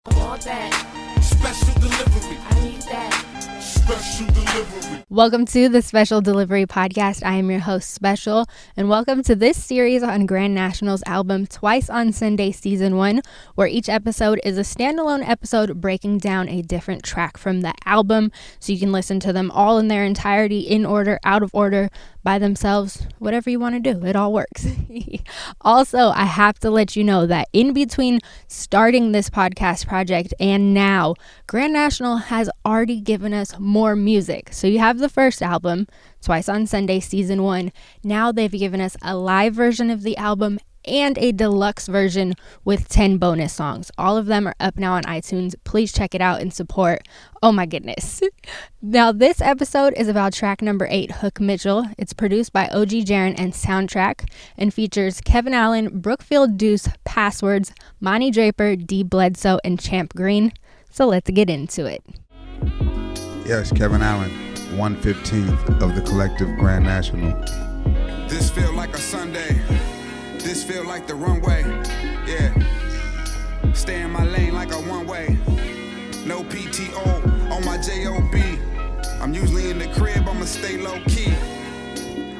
I want that. Special delivery. I need that. Special delivery. Welcome to the Special Delivery Podcast. I am your host, Special, and welcome to this series on Grand Nationxl's album Twice on Sunday Season 1, where each episode is a standalone episode breaking down a different track from the album, so you can listen to them all in their entirety, in order, out of order, by themselves, whatever you want to do. It all works. Also, I have to let you know that in between starting this podcast project and now, Grand Nationxl has already given us more music. So you have the first album, Twice on Sunday Season 1. Now they've given us a live version of the album and a deluxe version with 10 bonus songs. All of them are up now on iTunes. Please check it out and support. Oh my goodness. Now this episode is about track number 8, Hook Mitchell. It's produced by OG Jaren and Soundtrack and features Kevin Allen, Brookfield Duece, Passwurdz, Monty Draper, D Bledsoe, and Champ Green. So let's get into it. Yes, Kevin Allen, 1/15 of the collective Grand Nationxl. This feel like a Sunday. This feel like the runway. Yeah. Stay in my lane like a one-way. No PTO on my JOB. I'm usually in the crib, I'ma stay low-key.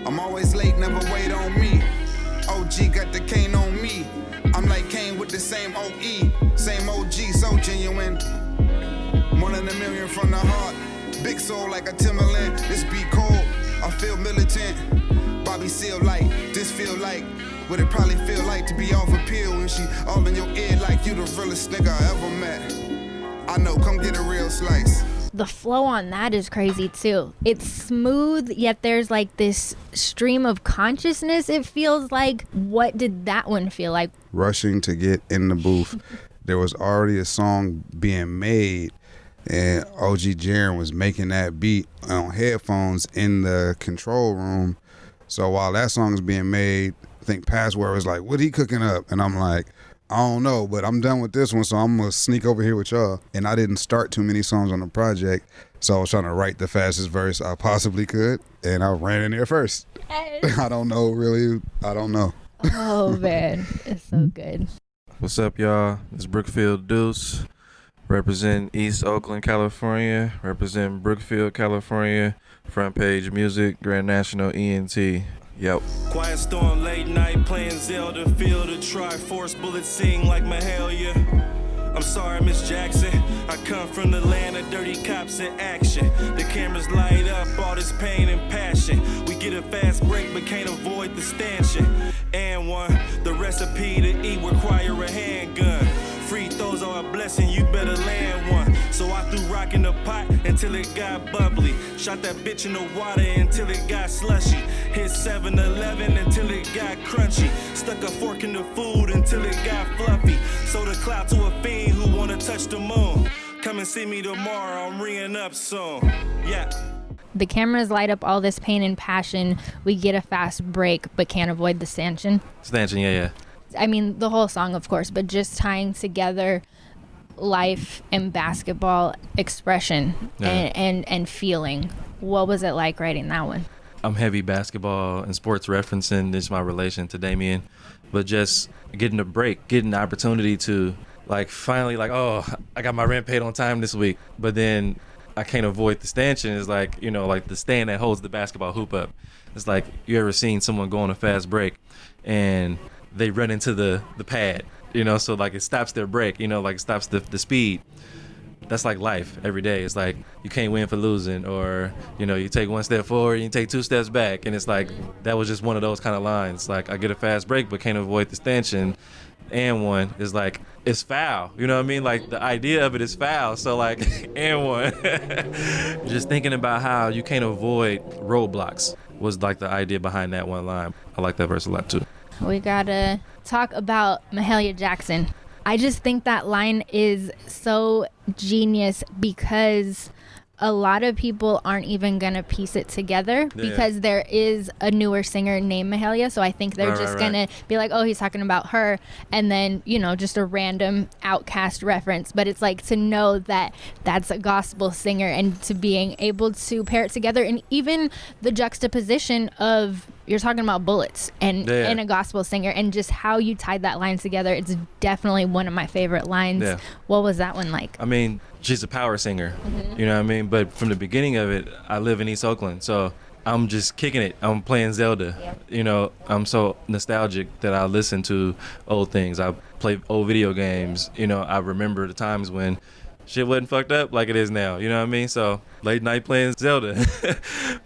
I'm always late, never wait on me. OG got the cane on me. I'm like Kane with the same OE. Same OG, so genuine. 1 in a million from the heart. Big soul like a Timberland. This beat cold, I feel militant. Bobby Seal like, this feel like what it probably feel like to be off a pill when she all in your ear like you the realest nigga I ever met. I know, come get a real slice. The flow on that is crazy too. It's smooth, yet there's like this stream of consciousness, it feels like. What did that one feel like? Rushing to get in the booth. There was already a song being made, and OG Jaren was making that beat on headphones in the control room. So while that song is being made, I think Passwurdz was like, what he cooking up? And I'm like, I don't know, but I'm done with this one, so I'm going to sneak over here with y'all. And I didn't start too many songs on the project, so I was trying to write the fastest verse I possibly could, and I ran in there first. I don't know, really. I don't know. Oh, man. It's so good. What's up, y'all? It's Brookfield Duece, represent East Oakland, California, represent Brookfield, California, Front Page Music, Grand Nationxl, ENT. Yep. Quiet storm, late night, playing Zelda, feel the Triforce, bullets sing like Mahalia. I'm sorry, Miss Jackson, I come from the land of dirty cops in action. The cameras light up all this pain and passion. We get a fast break but can't avoid the stanchion. And one, the recipe to eat require a handgun. Free throws are a blessing, you better land one. So I threw rock in the pot until it got bubbly. Shot that bitch in the water until it got slushy. Hit 7-Eleven until it got crunchy. Stuck a fork in the food until it got fluffy. Sold a clout to a fiend who wanna touch the moon. Come and see me tomorrow, I'm ringing up soon. Yeah. The cameras light up all this pain and passion. We get a fast break but can't avoid the stanchion. Stanchion, yeah. I mean, the whole song, of course, but just tying together life and basketball expression and feeling. What was it like writing that one? I'm heavy basketball and sports referencing. This is my relation to Damien. But just getting a break, getting the opportunity to, like, finally, like, oh, I got my rent paid on time this week. But then I can't avoid the stanchion. It's like, you know, like the stand that holds the basketball hoop up. It's like, you ever seen someone go on a fast break and they run into the pad, you know, so like it stops their break, you know, like it stops the speed. That's like life every day. It's like you can't win for losing, or, you know, you take 1 step forward and you take 2 steps back. And it's like, that was just one of those kind of lines. Like, I get a fast break but can't avoid the stanchion. And one is like, it's foul. You know what I mean? Like, the idea of it is foul. So like, and one. Just thinking about how you can't avoid roadblocks was like the idea behind that one line. I like that verse a lot too. We gotta talk about Mahalia Jackson. I just think that line is so genius because a lot of people aren't even gonna piece it together because there is a newer singer named Mahalia, so I think they're gonna be like, oh, he's talking about her, and then, you know, just a random Outcast reference. But it's like, to know that that's a gospel singer and to being able to pair it together, and even the juxtaposition of you're talking about bullets and a gospel singer, and just how you tied that line together. It's definitely one of my favorite lines. Yeah. What was that one like? I mean, she's a power singer, you know what I mean? But from the beginning of it, I live in East Oakland, so I'm just kicking it. I'm playing Zelda. Yeah. You know, I'm so nostalgic that I listen to old things. I play old video games. You know, I remember the times when shit wasn't fucked up like it is now, you know what I mean? So late night playing Zelda,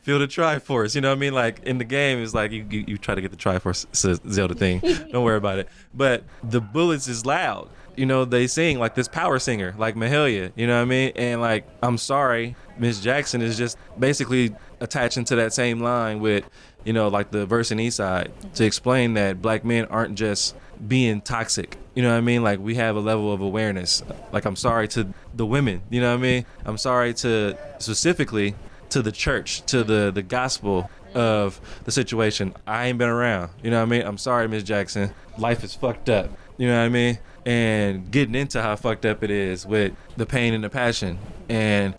feel the Triforce, you know what I mean? Like in the game, it's like you try to get the Triforce Zelda thing. Don't worry about it. But the bullets is loud. You know, they sing like this power singer, like Mahalia, you know what I mean? And like, I'm sorry, Miss Jackson is just basically attaching to that same line with, you know, like the verse in Eastside to explain that black men aren't just being toxic. You know what I mean? Like, we have a level of awareness. Like, I'm sorry to the women, you know what I mean? I'm sorry to specifically to the church, to the gospel of the situation. I ain't been around, you know what I mean? I'm sorry, Miss Jackson. Life is fucked up, you know what I mean? And getting into how fucked up it is with the pain and the passion. And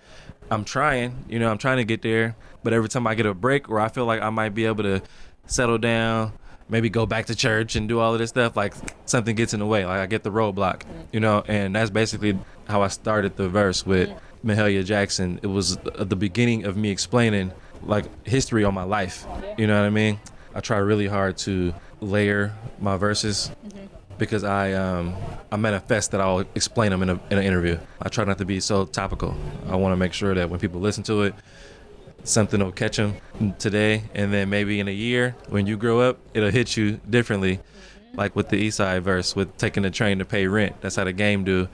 I'm trying to get there. But every time I get a break where I feel like I might be able to settle down, maybe go back to church and do all of this stuff, like something gets in the way. Like I get the roadblock, you know, and that's basically how I started the verse with Mahalia Jackson. It was the beginning of me explaining like history on my life. You know what I mean? I try really hard to layer my verses because I manifest that I'll explain them in an interview. I try not to be so topical. I want to make sure that when people listen to it, something will catch them today, and then maybe in a year when you grow up, it'll hit you differently. Like with the Eastside verse, with taking the train to pay rent. That's how the game do.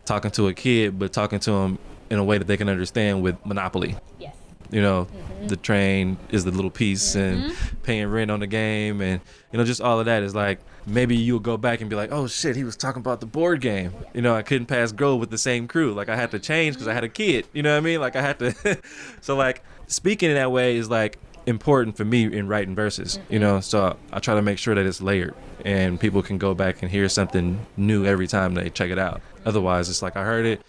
Talking to a kid, but talking to them in a way that they can understand with Monopoly. Yes. You know, the train is the little piece and paying rent on the game, and you know, just all of that is like, maybe you'll go back and be like, oh shit, he was talking about the board game. You know, I couldn't pass go with the same crew. Like I had to change because I had a kid. You know what I mean? Like I had to. So like speaking in that way is like important for me in writing verses. You know, so I try to make sure that it's layered and people can go back and hear something new every time they check it out. Otherwise, it's like I heard it.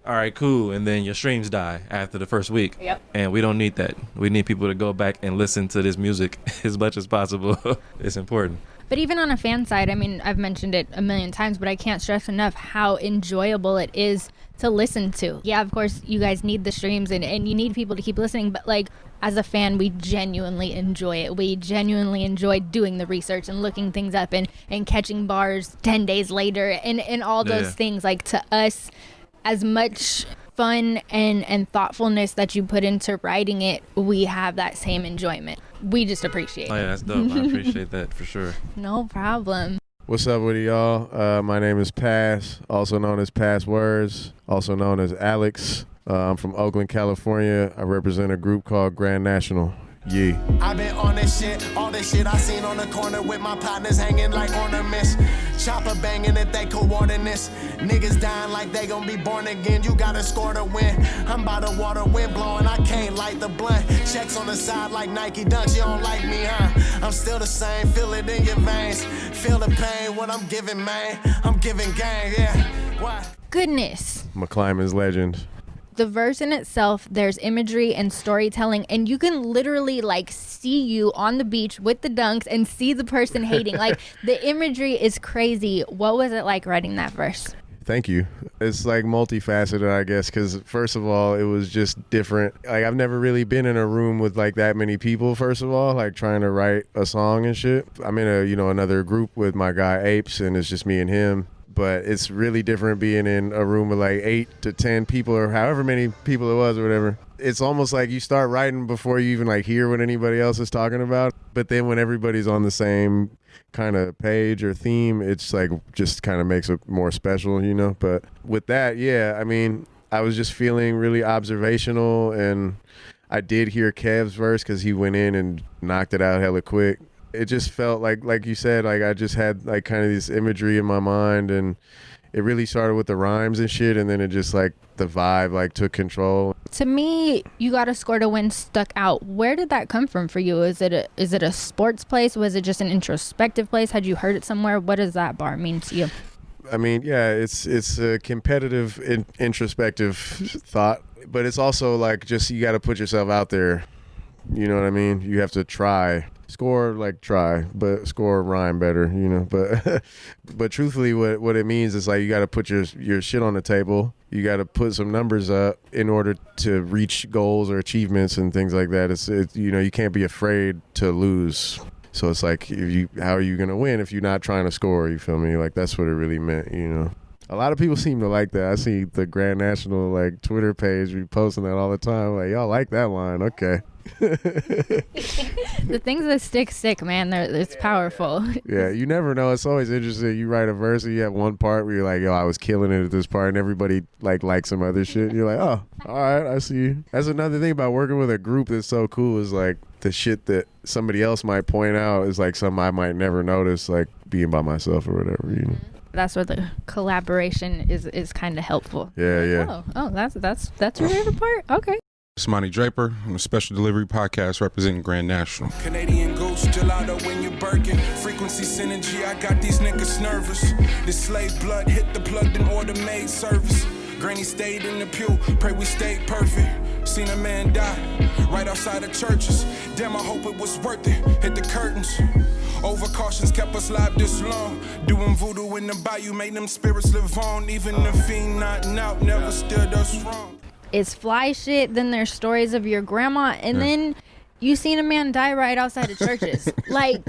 All right, cool. And then your streams die after the first week. Yep. And we don't need that. We need people to go back and listen to this music as much as possible. It's important. But even on a fan side, I mean, I've mentioned it a million times, but I can't stress enough how enjoyable it is to listen to. Yeah, of course, you guys need the streams and you need people to keep listening. But like, as a fan, we genuinely enjoy it. We genuinely enjoy doing the research and looking things up and catching bars 10 days later and all those things. Like, to us, as much fun and thoughtfulness that you put into writing it, we have that same enjoyment. We just appreciate it. Oh yeah, that's dope. I appreciate that for sure. No problem. What's up with y'all? My name is Pass, also known as Passwurdz, also known as Alex. I'm from Oakland, California. I represent a group called Grand Nationxl. Yeah. I've been on this shit, all this shit I seen on the corner with my partners hanging like ornaments. Chopper banging if they coordinates. Niggas dying like they gon' be born again. You gotta score to win. I'm by the water, wind blowing, I can't light the blunt. Checks on the side like Nike dunks, you don't like me, huh? I'm still the same, feel it in your veins. Feel the pain, what I'm giving, man. I'm giving gang, yeah. Why? Goodness. McClymon's legend. The verse in itself, there's imagery and storytelling, and you can literally like see you on the beach with the dunks and see the person hating. Like, the imagery is crazy. What was it like writing that verse? Thank you. It's like multifaceted, I guess, because first of all, it was just different. Like, I've never really been in a room with like that many people, first of all, like trying to write a song and shit. I'm in another group with my guy Apes, and it's just me and him. But it's really different being in a room with like 8 to 10 people or however many people it was or whatever. It's almost like you start writing before you even like hear what anybody else is talking about. But then when everybody's on the same kind of page or theme, it's like just kind of makes it more special, you know. But with that, yeah, I mean, I was just feeling really observational, and I did hear Kev's verse because he went in and knocked it out hella quick. It just felt like you said, like I just had like kind of this imagery in my mind, and it really started with the rhymes and shit, and then it just like the vibe like took control. To me, You Gotta Score to Win stuck out. Where did that come from for you? Is it a sports place? Was it just an introspective place? Had you heard it somewhere? What does that bar mean to you? I mean, yeah, it's a competitive, introspective thought, but it's also like just you got to put yourself out there. You know what I mean? You have to try. Score, like, try, but score rhyme better, you know. But truthfully, what it means is, like, you got to put your shit on the table. You got to put some numbers up in order to reach goals or achievements and things like that. It's you know, you can't be afraid to lose. So it's like, how are you gonna win if you're not trying to score? You feel me? Like, that's what it really meant, you know. A lot of people seem to like that. I see the Grand Nationxl, like, Twitter page reposting that all the time. Like, y'all like that line? Okay. The things that stick, man. It's powerful. Yeah, you never know. It's always interesting. You write a verse and you have one part where you're like, yo, I was killing it at this part, and everybody likes some other shit. And you're like, oh, all right, I see you. That's another thing about working with a group that's so cool, is like the shit that somebody else might point out is like something I might never notice, like being by myself or whatever, you know. That's where the collaboration is kind of helpful. Yeah, yeah. Oh, that's your favorite part? Okay. It's Monty Draper. I'm a special delivery podcast representing Grand Nationxl. Canadian Goose, gelato when you're Birkin. Frequency synergy, I got these niggas nervous. This slave blood hit the plugged in order made service. Granny stayed in the pew, pray we stayed perfect. Seen a man die right outside of churches. Damn, I hope it was worth it. Hit the curtains. Overcautions kept us live this long. Doing voodoo in the bayou made them spirits live on. Even the fiend nodding out never stood us wrong. It's fly shit, then there's stories of your grandma, and then you seen a man die right outside of churches. Like,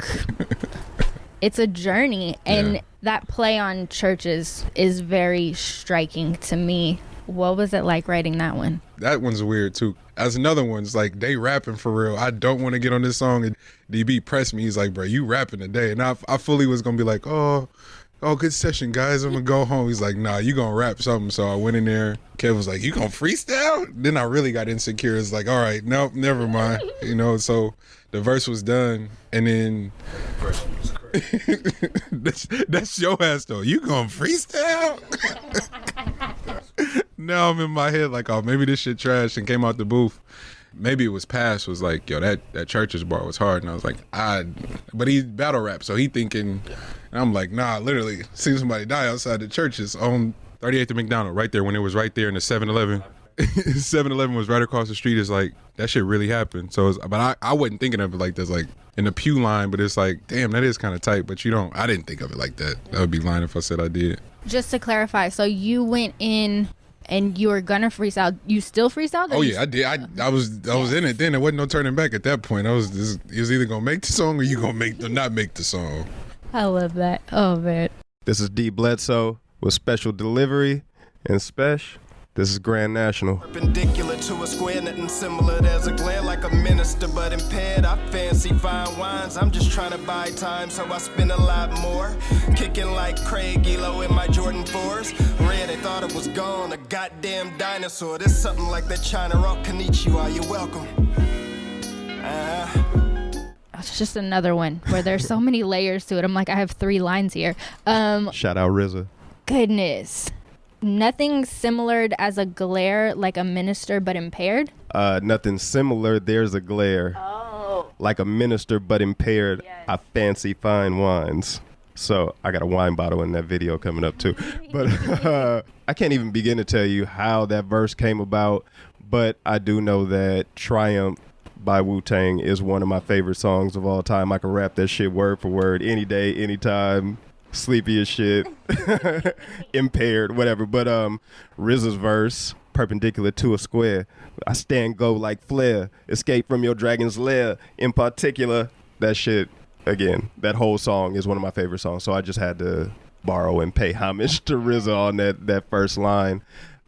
it's a journey, and that play on churches is very striking to me. What was it like writing that one? That one's weird too. As another one's like, they rapping for real. I don't want to get on this song, and DB pressed me. He's like, bro, you rapping today. And I fully was gonna be like, oh, good session, guys. I'm gonna go home. He's like, nah, you gonna rap something. So I went in there. Kev was like, you gonna freestyle? Then I really got insecure. It's like, all right, nope, never mind. You know, so the verse was done, and then that's your ass though. You gonna freestyle? Now I'm in my head like, oh, maybe this shit trash, and came out the booth. Maybe it was past, was like, yo, that Church's bar was hard. And I was like, but he battle rap, so he thinking, and I'm like, nah, literally, seen somebody die outside the churches on 38th and McDonald, right there, when it was right there in the 7-Eleven. 7-Eleven was right across the street. It's like, that shit really happened. So, but I wasn't thinking of it like this, like in the pew line, but it's like, damn, that is kind of tight, but I didn't think of it like that. That would be lying if I said I did. Just to clarify, so you went in and you were gonna freestyle. You still freestyled? Oh yeah, I did. I was in it then. There wasn't no turning back at that point. It was either gonna make the song or you gonna not make the song. I love that. Oh man. This is D Bledsoe with Special Delivery and Spesh. This is Grand Nationxl. Perpendicular to a square, nothing similar. There's a glare like a minister, but impaired. I fancy fine wines. I'm just trying to buy time, so I spend a lot more. Kicking like Craig Elo in my Jordan 4s. Red, they thought it was gone. A goddamn dinosaur. There's something like that China rock. Konnichiwa, you're welcome. It's just another one where there's so many layers to it. I'm like, I have 3 lines here. Shout out RZA. Goodness. Nothing similar as a glare like a minister but impaired? Nothing similar. There's a glare. Oh. Like a minister but impaired. Yes. I fancy fine wines. So I got a wine bottle in that video coming up too. But I can't even begin to tell you how that verse came about. But I do know that Triumph by Wu-Tang is one of my favorite songs of all time. I can rap that shit word for word any day, anytime. Sleepy as shit. Impaired, whatever. But RZA's verse, perpendicular to a square. I stand go like flare. Escape from your dragon's lair. In particular, that shit, again, that whole song is one of my favorite songs. So I just had to borrow and pay homage to RZA on that first line.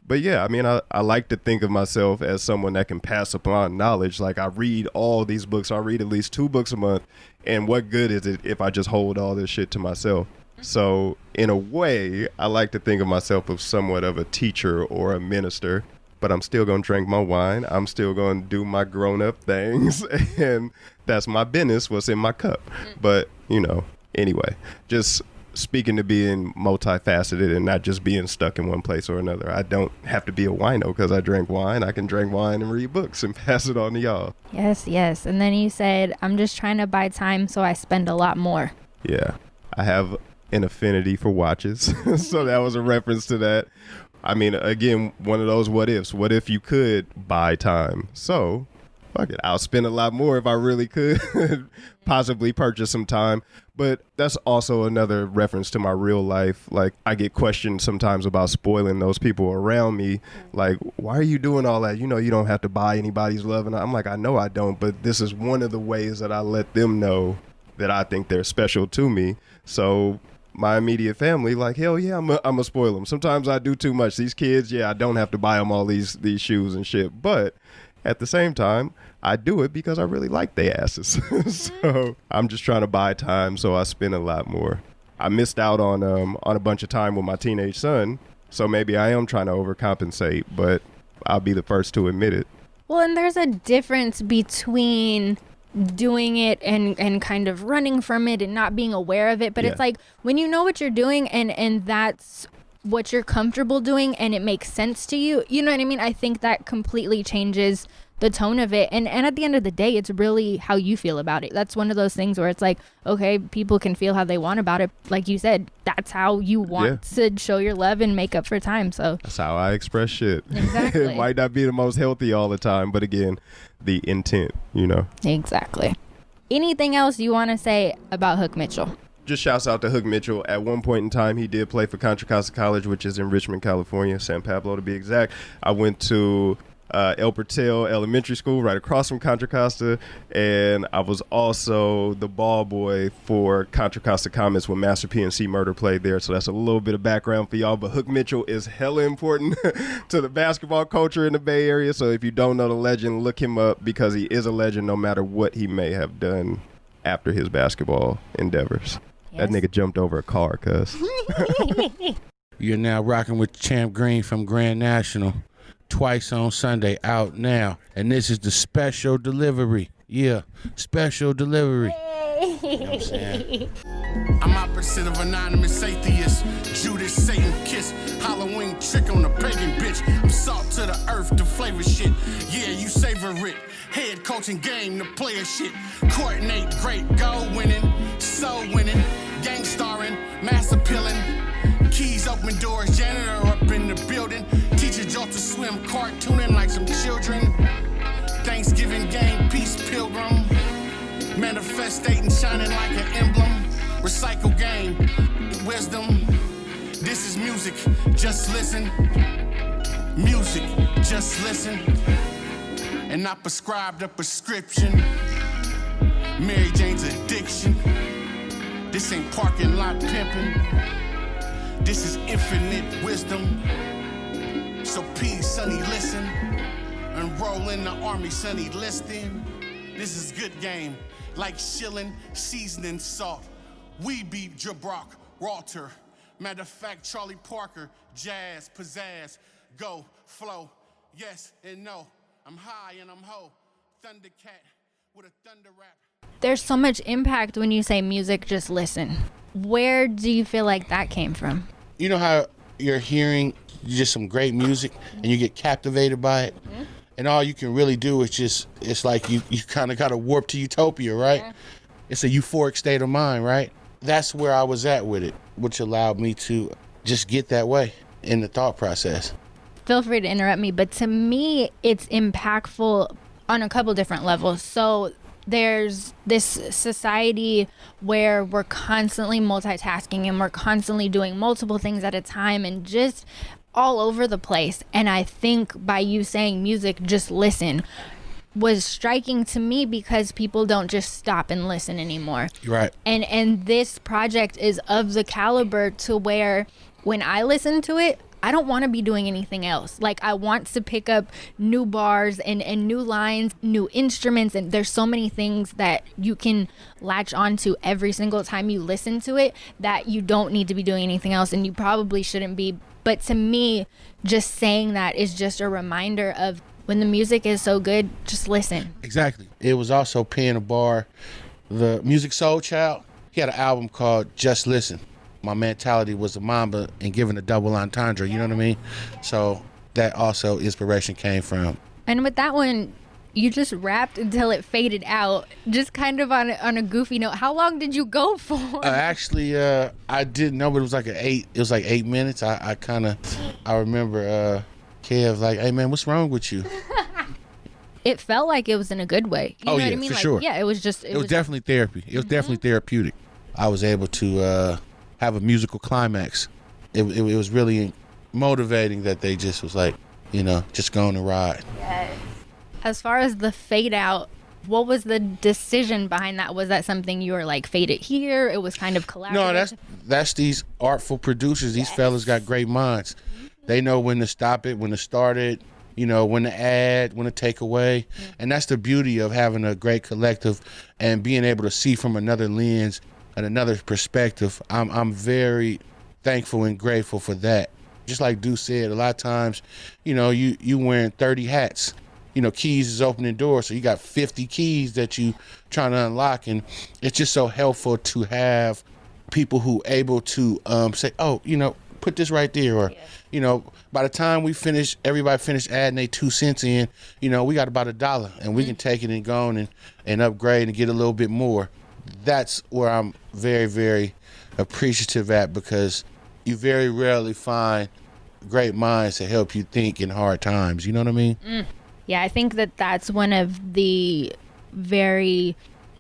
But yeah, I mean, I like to think of myself as someone that can pass upon knowledge. Like, I read all these books. I read at least 2 books a month. And what good is it if I just hold all this shit to myself? So in a way, I like to think of myself as somewhat of a teacher or a minister, but I'm still going to drink my wine. I'm still going to do my grown-up things, and that's my business, what's in my cup. But, you know, anyway, just speaking to being multifaceted and not just being stuck in one place or another. I don't have to be a wino because I drink wine. I can drink wine and read books and pass it on to y'all. Yes. And then you said, I'm just trying to buy time, so I spend a lot more. Yeah, I have an affinity for watches. So that was a reference to that. I mean, again, one of those what ifs. What if you could buy time? So fuck it, I'll spend a lot more if I really could possibly purchase some time. But that's also another reference to my real life. Like, I get questioned sometimes about spoiling those people around me. Like, why are you doing all that? You know, you don't have to buy anybody's love. And I'm like, I know I don't, but this is one of the ways that I let them know that I think they're special to me. So my immediate family, like, hell yeah, I'm a spoil them. Sometimes I do too much. These kids, yeah, I don't have to buy them all these shoes and shit. But at the same time, I do it because I really like their asses. So I'm just trying to buy time, so I spend a lot more. I missed out on a bunch of time with my teenage son, so maybe I am trying to overcompensate, but I'll be the first to admit it. Well, and there's a difference between doing it and kind of running from it and not being aware of it. But It's like when you know what you're doing and that's what you're comfortable doing and it makes sense to you, you know what I mean? I think that completely changes the tone of it. And at the end of the day, it's really how you feel about it. That's one of those things where it's like, okay, people can feel how they want about it. Like you said, that's how you want to show your love and make up for time. So that's how I express shit. Exactly. It might not be the most healthy all the time, but again, the intent, you know? Exactly. Anything else you want to say about Hook Mitchell? Just shouts out to Hook Mitchell. At one point in time, he did play for Contra Costa College, which is in Richmond, California, San Pablo to be exact. I went to El Portel Elementary School right across from Contra Costa, and I was also the ball boy for Contra Costa Comets when Master P and C Murder played there, so that's a little bit of background for y'all. But Hook Mitchell is hella important to the basketball culture in the Bay Area, so if you don't know the legend, look him up because he is a legend no matter what he may have done after his basketball endeavors. Yes. That nigga jumped over a car, cuz. You're now rocking with Champ Green from Grand Nationxl. Twice on Sunday, out now. And this is the special delivery. Yeah, special delivery. You know what I'm saying? I'm opposite of anonymous atheist. Judas, Satan kiss. Halloween trick on a pagan bitch. I'm salt to the earth to flavor shit. Yeah, you savor it. Head coaching game, the player shit. Coordinate great, goal winning, soul winning, gang starring, mass appealing. Keys open doors, janitor up in the building. Teacher jolt to swim, cartooning like some children. Thanksgiving game, peace pilgrim. Manifestating, shining like an emblem. Recycle game, wisdom. This is music, just listen. Music, just listen. And I prescribed a prescription. Mary Jane's addiction. This ain't parking lot pimping. This is infinite wisdom. So peace, sonny, listen. Enroll in the army, sonny, listing. This is good game. Like shilling, seasoning salt. We beat Jabrock, Walter. Matter of fact, Charlie Parker, jazz, pizzazz, go, flow, yes and no. I'm high and I'm ho. Thundercat with a thunder rap. There's so much impact when you say music, just listen. Where do you feel like that came from? You know how you're hearing just some great music and you get captivated by it? Mm-hmm. And all you can really do is just, it's like you kind of got to warp to utopia, right? Yeah. It's a euphoric state of mind, right? That's where I was at with it, which allowed me to just get that way in the thought process. Feel free to interrupt me, but to me, it's impactful on a couple different levels. So there's this society where we're constantly multitasking and we're constantly doing multiple things at a time and just all over the place. And I think by you saying music, just listen, was striking to me because people don't just stop and listen anymore. Right. And this project is of the caliber to where when I listen to it, I don't want to be doing anything else. Like, I want to pick up new bars and new lines, new instruments, and there's so many things that you can latch onto every single time you listen to it that you don't need to be doing anything else, and you probably shouldn't be. But to me, just saying that is just a reminder of when the music is so good, just listen. Exactly. It was also paying a bar. The Music Soul Child, he had an album called Just Listen. My mentality was a Mamba and giving a double entendre, you know what I mean? So that also inspiration came from. And with that one, you just rapped until it faded out, just kind of on a goofy note. How long did you go for? Actually, I didn't know, but it was like 8 minutes. I remember Kev like, hey man, what's wrong with you? it felt like it was in a good way. You know what I mean? For Like, sure. Yeah, it was just. It was definitely therapy. It was definitely therapeutic. I was able to have a musical climax. It was really motivating that they just was like, just go on and ride. Yes. As far as the fade out, what was the decision behind that? Was that something you were like, fade it here? It was kind of collaborative? No, that's these artful producers. These fellas got great minds. They know when to stop it, when to start it, when to add, when to take away. And that's the beauty of having a great collective and being able to see from another lens and another perspective. I'm very thankful and grateful for that. Just like Duece said, a lot of times, you wearing 30 hats. Keys is opening doors, so you got 50 keys that you trying to unlock, and it's just so helpful to have people who able to say, oh, put this right there, or by the time everybody finished adding their 2 cents in, we got about $1, and we can take it and go on and upgrade and get a little bit more. That's where I'm very, very appreciative at, because you very rarely find great minds to help you think in hard times. You know what I mean? Yeah, I think that's one of the very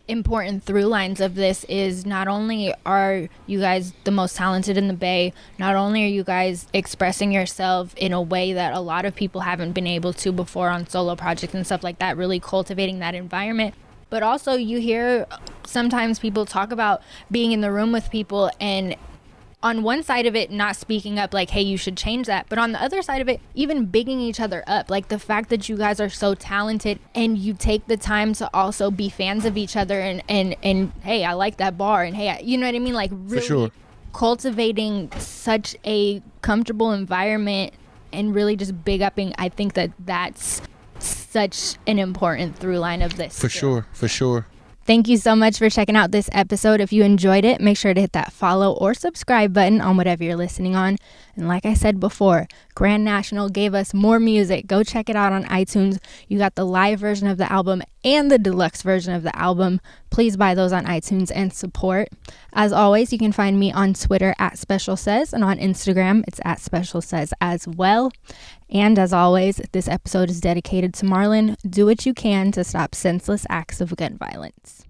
important through lines of this is not only are you guys the most talented in the Bay, not only are you guys expressing yourself in a way that a lot of people haven't been able to before on solo projects and stuff like that, really cultivating that environment, but also you hear sometimes people talk about being in the room with people and on one side of it, not speaking up like, hey, you should change that. But on the other side of it, even bigging each other up. Like the fact that you guys are so talented and you take the time to also be fans of each other and hey, I like that bar. And hey, you know what I mean? Like really cultivating such a comfortable environment and really just big upping. I think that's such an important through line of this. For sure. Thank you so much for checking out this episode. If you enjoyed it, make sure to hit that follow or subscribe button on whatever you're listening on. And like I said before, Grand Nationxl gave us more music. Go check it out on iTunes. You got the live version of the album and the deluxe version of the album. Please buy those on iTunes and support. As always, you can find me on Twitter at SpecialSays, and on Instagram, it's at SpecialSays as well. And as always, this episode is dedicated to Marlon. Do what you can to stop senseless acts of gun violence.